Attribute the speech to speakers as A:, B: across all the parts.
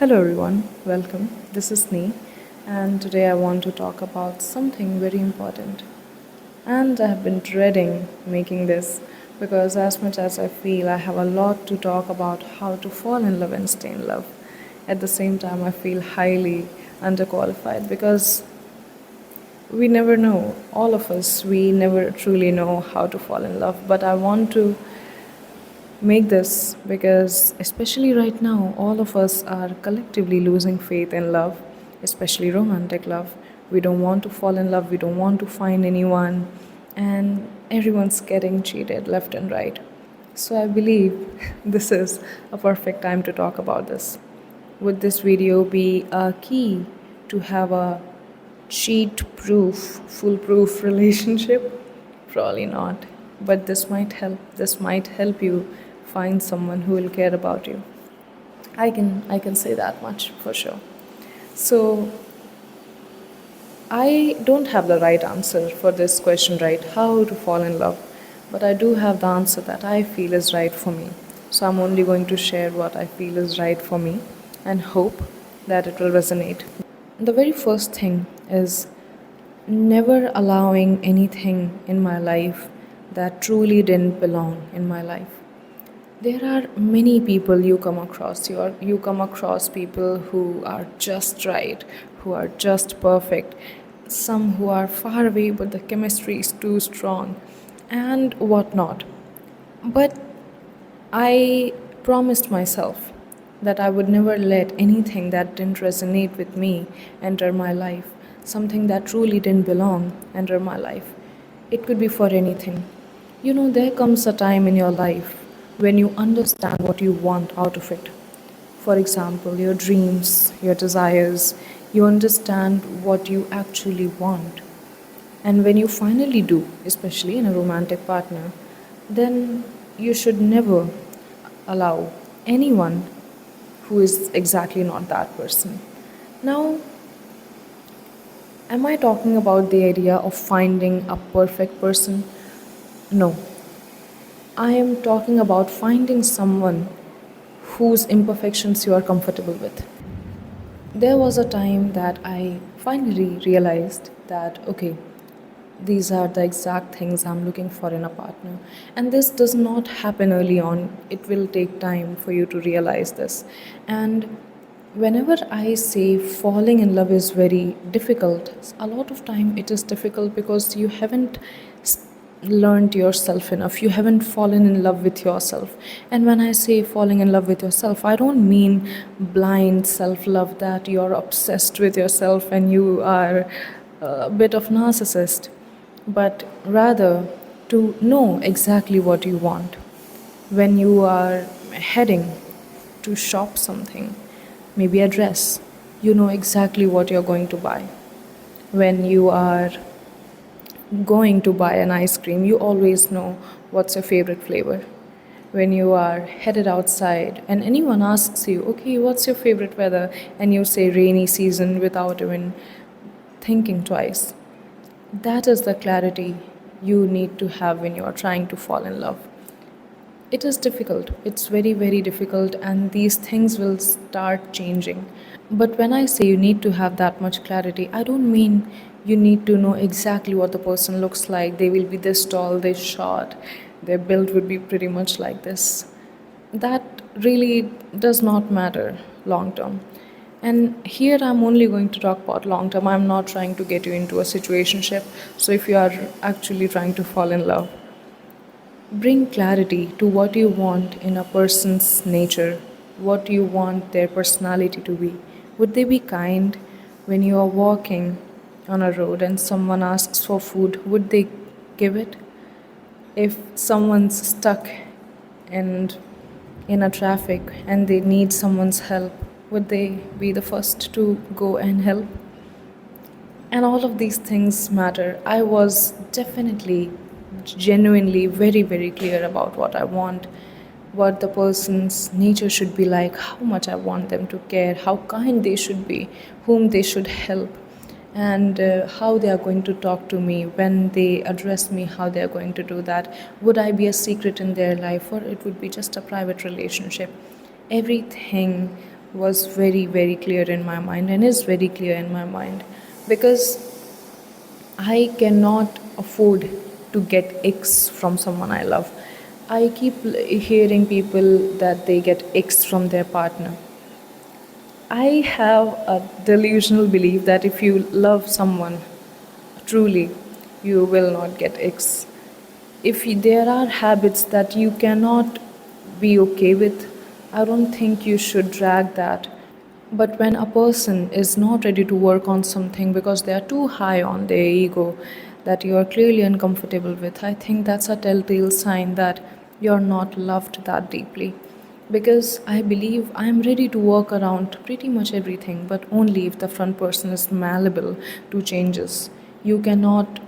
A: Hello everyone, welcome. This is Nee, and today I want to talk about something very important. And I have been dreading making this because, as much as I feel I have a lot to talk about how to fall in love and stay in love, at the same time, I feel highly underqualified because we never know, all of us, we never truly know how to fall in love. But I want to make this because, especially right now, all of us are collectively losing faith in love, especially romantic love. We don't want to fall in love, we don't want to find anyone, and everyone's getting cheated left and right. So, I believe this is a perfect time to talk about this. Would this video be a key to have a cheat proof, foolproof relationship? Probably not. But this might help. This might help you find someone who will care about you. I can say that much for sure. So I don't have the right answer for this question, right? How to fall in love. But I do have the answer that I feel is right for me. So I'm only going to share what I feel is right for me and hope that it will resonate. The very first thing is never allowing anything in my life that truly didn't belong in my life. There are many people you come across. You come across people who are just right, who are just perfect, some who are far away but the chemistry is too strong, and whatnot. But I promised myself that I would never let anything that didn't resonate with me enter my life, something that truly didn't belong enter my life. It could be for anything. There comes a time in your life when you understand what you want out of it. For example, your dreams, your desires, you understand what you actually want. And when you finally do, especially in a romantic partner, then you should never allow anyone who is exactly not that person. Now, am I talking about the idea of finding a perfect person? No. I am talking about finding someone whose imperfections you are comfortable with. There was a time that I finally realized that, okay, these are the exact things I'm looking for in a partner. And this does not happen early on, it will take time for you to realize this. And whenever I say falling in love is very difficult, a lot of time it is difficult because you haven't learned yourself enough, you haven't fallen in love with yourself. And when I say falling in love with yourself, I don't mean blind self love, that you're obsessed with yourself and you are a bit of narcissist, but rather to know exactly what you want. When you are heading to shop something, maybe a dress, you know exactly what you're going to buy. When you are going to buy an ice cream, you always know what's your favorite flavor. When you are headed outside and anyone asks you, okay, what's your favorite weather? And you say rainy season without even thinking twice. That is the clarity you need to have when you are trying to fall in love. It is difficult. It's very, very difficult, and these things will start changing. But when I say you need to have that much clarity, I don't mean you need to know exactly what the person looks like. They will be this tall, this short, their build would be pretty much like this. That really does not matter long term. And here I'm only going to talk about long term. I'm not trying to get you into a situationship. So if you are actually trying to fall in love, bring clarity to what you want in a person's nature, what you want their personality to be. Would they be kind when you are walking on a road and someone asks for food? Would they give it? If someone's stuck and in a traffic and they need someone's help, would they be the first to go and help? And all of these things matter. I was definitely, genuinely very, very clear about what I want, what the person's nature should be like, how much I want them to care, how kind they should be, whom they should help, and how they are going to talk to me when they address me, how they are going to do that. Would I be a secret in their life, or it would be just a private relationship? Everything was very, very clear in my mind and is very clear in my mind because I cannot afford to get X from someone I love. I keep hearing people that they get X from their partner. I have a delusional belief that if you love someone truly, you will not get X. If there are habits that you cannot be okay with, I don't think you should drag that. But when a person is not ready to work on something because they are too high on their ego that you are clearly uncomfortable with, I think that's a telltale sign that you're not loved that deeply. Because I believe I'm ready to work around pretty much everything, but only if the front person is malleable to changes. You cannot,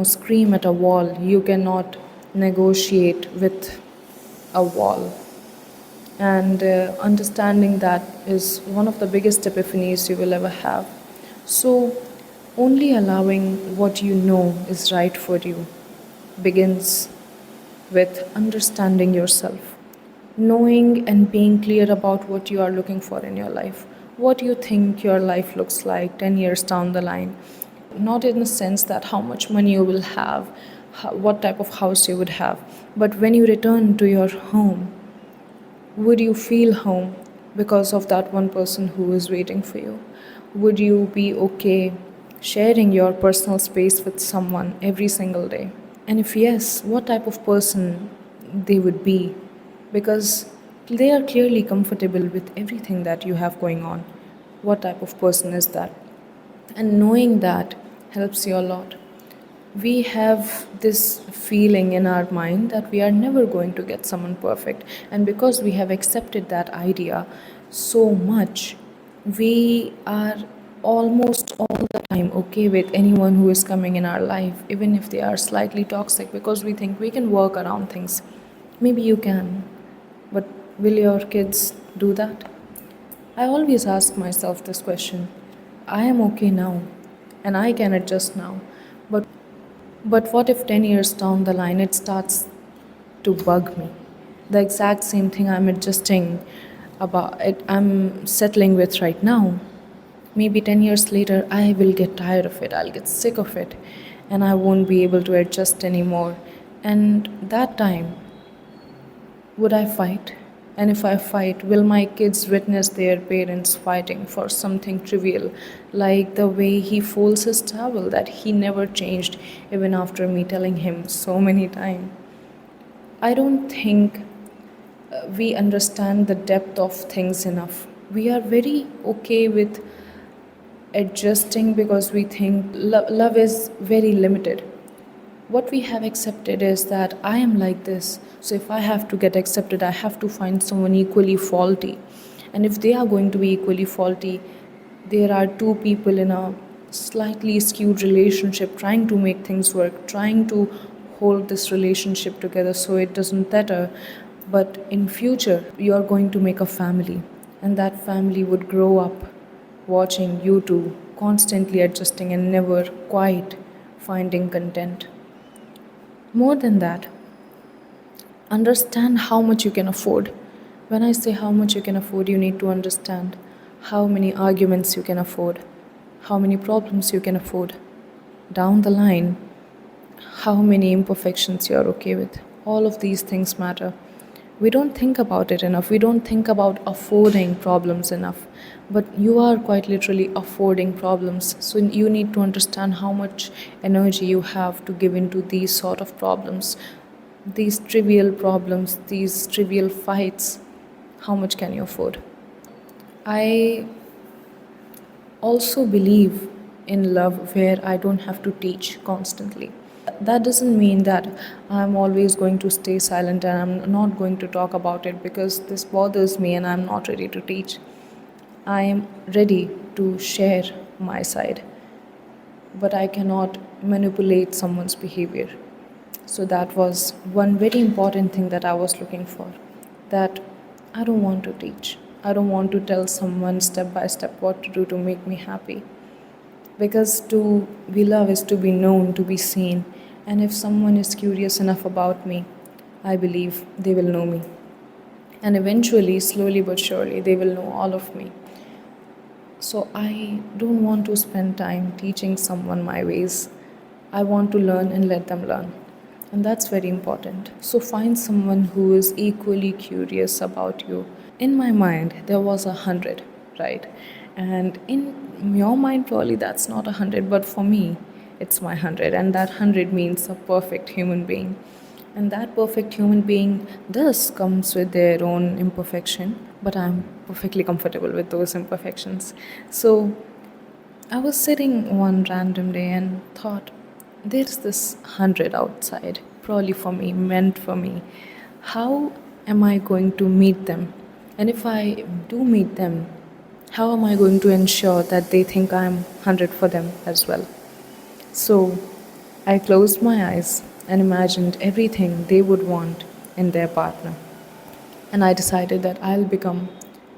A: scream at a wall. You cannot negotiate with a wall. And understanding that is one of the biggest epiphanies you will ever have. So, only allowing what you know is right for you begins with understanding yourself, knowing and being clear about what you are looking for in your life, what you think your life looks like 10 years down the line. Not in the sense that how much money you will have, what type of house you would have, but when you return to your home, would you feel home because of that one person who is waiting for you? Would you be okay sharing your personal space with someone every single day? And if yes, what type of person they would be? Because they are clearly comfortable with everything that you have going on. What type of person is that? And knowing that helps you a lot. We have this feeling in our mind that we are never going to get someone perfect. And because we have accepted that idea so much, we are almost all the time okay with anyone who is coming in our life, even if they are slightly toxic, because we think we can work around things. Maybe you can, but will your kids do that? I always ask myself this question. I am okay now and I can adjust now. But what if 10 years down the line it starts to bug me? The exact same thing I'm adjusting about it, I'm settling with right now. Maybe 10 years later, I will get tired of it, I'll get sick of it, and I won't be able to adjust anymore. And that time, would I fight? And if I fight, will my kids witness their parents fighting for something trivial, like the way he folds his towel that he never changed even after me telling him so many times? I don't think we understand the depth of things enough. We are very okay with adjusting because we think love is very limited. What we have accepted is that I am like this, so if I have to get accepted, I have to find someone equally faulty. And if they are going to be equally faulty, there are two people in a slightly skewed relationship trying to make things work, trying to hold this relationship together so it doesn't teeter. But in future, you are going to make a family, and that family would grow up watching you two constantly adjusting and never quite finding content. More than that, understand how much you can afford. When I say how much you can afford, you need to understand how many arguments you can afford, how many problems you can afford. Down the line, how many imperfections you're okay with. All of these things matter. We don't think about it enough. We don't think about affording problems enough. But you are quite literally affording problems. So you need to understand how much energy you have to give into these sort of problems, these trivial fights. How much can you afford? I also believe in love where I don't have to teach constantly. That doesn't mean that I'm always going to stay silent and I'm not going to talk about it because this bothers me and I'm not ready to teach. I am ready to share my side, but I cannot manipulate someone's behavior. So that was one very important thing that I was looking for. That I don't want to teach. I don't want to tell someone step by step what to do to make me happy. Because to be loved is to be known, to be seen. And if someone is curious enough about me, I believe they will know me. And eventually, slowly but surely, they will know all of me. So I don't want to spend time teaching someone my ways. I want to learn and let them learn. And that's very important. So find someone who is equally curious about you. In my mind, there was 100, right? And in your mind, probably that's not 100, but for me, it's my 100. And that 100 means a perfect human being. And that perfect human being does comes with their own imperfection, but I'm perfectly comfortable with those imperfections. So I was sitting one random day and thought, there's this 100 outside, probably for me, meant for me. How am I going to meet them? And if I do meet them, how am I going to ensure that they think I'm 100 for them as well? So I closed my eyes and imagined everything they would want in their partner. And I decided that I'll become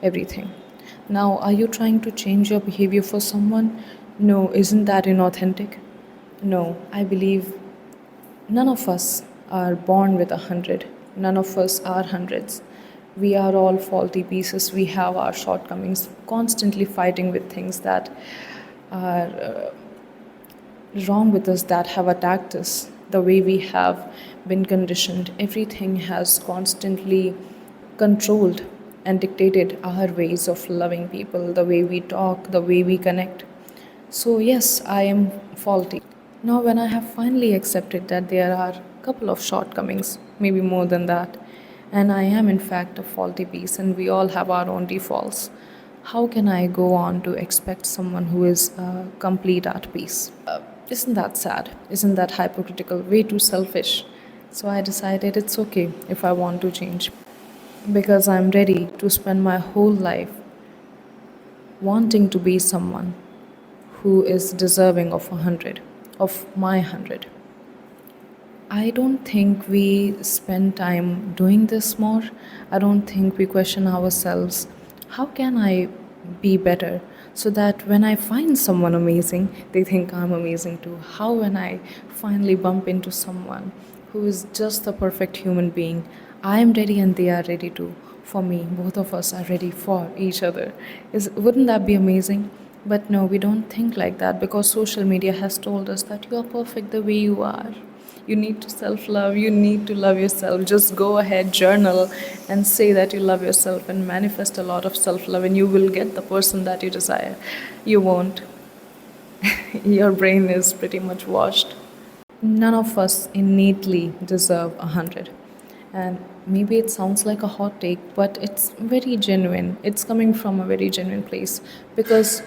A: everything. Now, are you trying to change your behavior for someone? No, isn't that inauthentic? No, I believe none of us are born with 100. None of us are hundreds. We are all faulty pieces. We have our shortcomings, constantly fighting with things that are wrong with us, that have attacked us, the way we have been conditioned. Everything has constantly controlled and dictated our ways of loving people, the way we talk, the way we connect. So, yes, I am faulty. Now, when I have finally accepted that there are a couple of shortcomings, maybe more than that, and I am in fact a faulty piece, and we all have our own defaults, how can I go on to expect someone who is complete at peace? Isn't that sad? Isn't that hypocritical? Way too selfish. So I decided it's okay if I want to change because I'm ready to spend my whole life wanting to be someone who is deserving of 100, of my 100. I don't think we spend time doing this more. I don't think we question ourselves. How can I be better? So that when I find someone amazing, they think I'm amazing too. How when I finally bump into someone who is just the perfect human being, I am ready and they are ready too. For me, both of us are ready for each other. Wouldn't that be amazing? But no, we don't think like that because social media has told us that you are perfect the way you are. You need to self love, you need to love yourself. Just go ahead, journal, and say that you love yourself and manifest a lot of self love, and you will get the person that you desire. You won't. Your brain is pretty much washed. None of us innately deserve 100. And maybe it sounds like a hot take, but it's very genuine. It's coming from a very genuine place because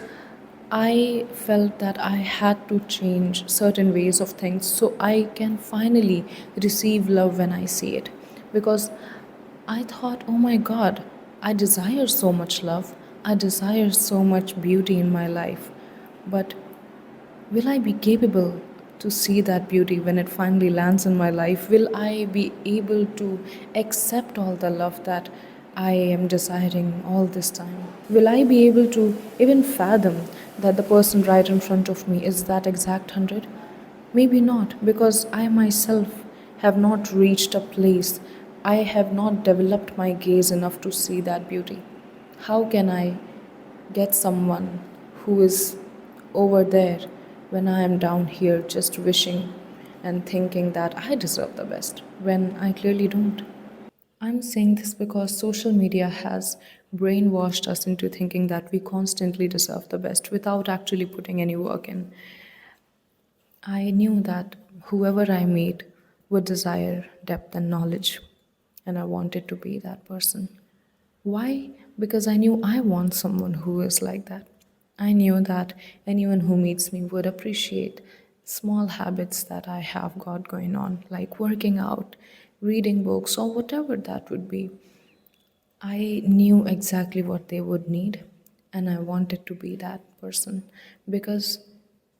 A: I felt that I had to change certain ways of things so I can finally receive love when I see it. Because I thought, oh my god, I desire so much love, I desire so much beauty in my life, but will I be capable to see that beauty when it finally lands in my life? Will I be able to accept all the love that I am desiring all this time? Will I be able to even fathom that the person right in front of me is that exact 100? Maybe not, because I myself have not reached a place, I have not developed my gaze enough to see that beauty. How can I get someone who is over there when I am down here just wishing and thinking that I deserve the best when I clearly don't? I'm saying this because social media has brainwashed us into thinking that we constantly deserve the best without actually putting any work in. I knew that whoever I meet would desire depth and knowledge, and I wanted to be that person. Why? Because I knew I want someone who is like that. I knew that anyone who meets me would appreciate small habits that I have got going on, like working out, reading books, or whatever that would be. I knew exactly what they would need, and I wanted to be that person because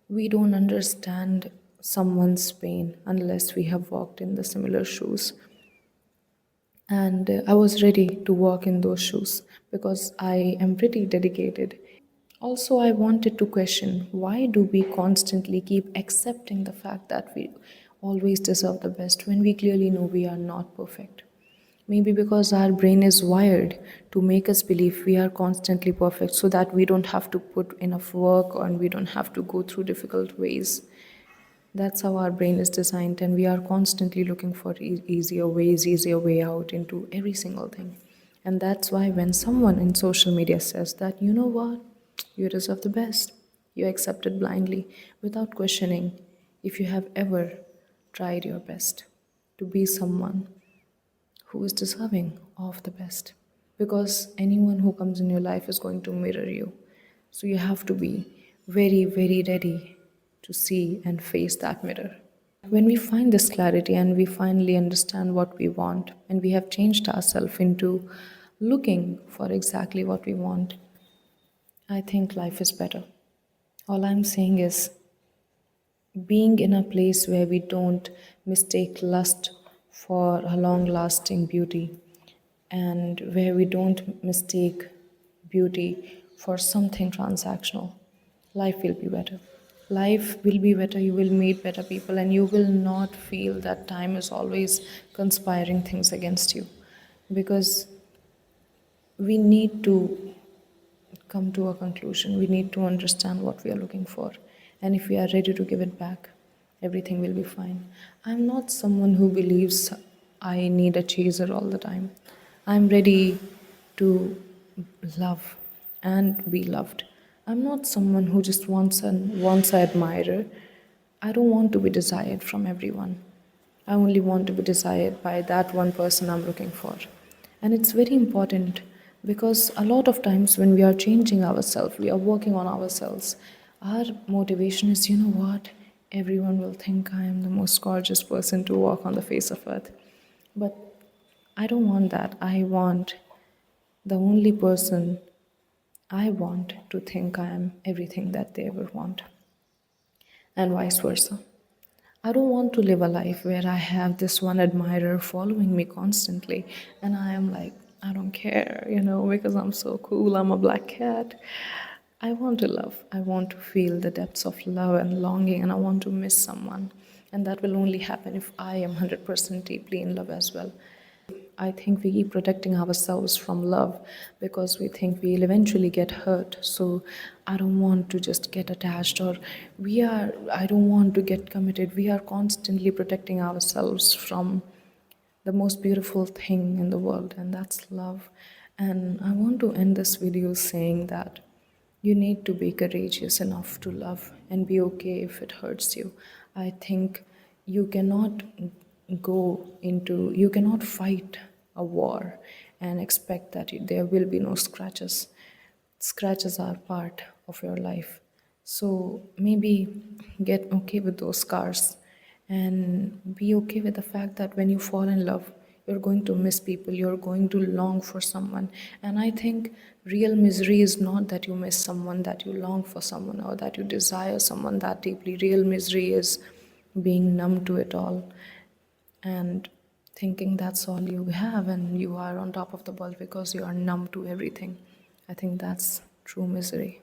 A: we don't understand someone's pain unless we have walked in the similar shoes. And I was ready to walk in those shoes because I am pretty dedicated. Also, I wanted to question why do we constantly keep accepting the fact that we always deserve the best when we clearly know we are not perfect? Maybe because our brain is wired to make us believe we are constantly perfect so that we don't have to put enough work and we don't have to go through difficult ways. That's how our brain is designed, and we are constantly looking for easier ways, easier way out into every single thing. And that's why when someone in social media says that, you know what, you deserve the best, you accept it blindly without questioning if you have ever tried your best to be someone who is deserving of the best. Because anyone who comes in your life is going to mirror you. So you have to be very, very ready to see and face that mirror. When we find this clarity and we finally understand what we want, and we have changed ourselves into looking for exactly what we want, I think life is better. All I'm saying is being in a place where we don't mistake lust for a long lasting beauty, and where we don't mistake beauty for something transactional, life will be better. Life will be better, you will meet better people, and you will not feel that time is always conspiring things against you. Because we need to come to a conclusion. We need to understand what we are looking for. And if we are ready to give it back, everything will be fine. I'm not someone who believes I need a chaser all the time. I'm ready to love and be loved. I'm not someone who just wants an admirer. I don't want to be desired from everyone. I only want to be desired by that one person I'm looking for. And it's very important because a lot of times when we are changing ourselves, we are working on ourselves, our motivation is, you know what, everyone will think I am the most gorgeous person to walk on the face of earth. But I don't want that. I want the only person I want to think I am everything that they ever want, and vice versa. I don't want to live a life where I have this one admirer following me constantly and I am like, I don't care, because I'm so cool, I'm a black cat. I want to love. I want to feel the depths of love and longing, and I want to miss someone. And that will only happen if I am 100% deeply in love as well. I think we keep protecting ourselves from love because we think we'll eventually get hurt. So I don't want to just get attached, or I don't want to get committed. We are constantly protecting ourselves from the most beautiful thing in the world, and that's love. And I want to end this video saying that you need to be courageous enough to love and be okay if it hurts you. I think you cannot you cannot fight a war and expect that there will be no scratches. Scratches are part of your life. So maybe get okay with those scars and be okay with the fact that when you fall in love, you're going to miss people, you're going to long for someone. And I think real misery is not that you miss someone, that you long for someone, or that you desire someone that deeply. Real misery is being numb to it all and thinking that's all you have and you are on top of the world because you are numb to everything. I think that's true misery.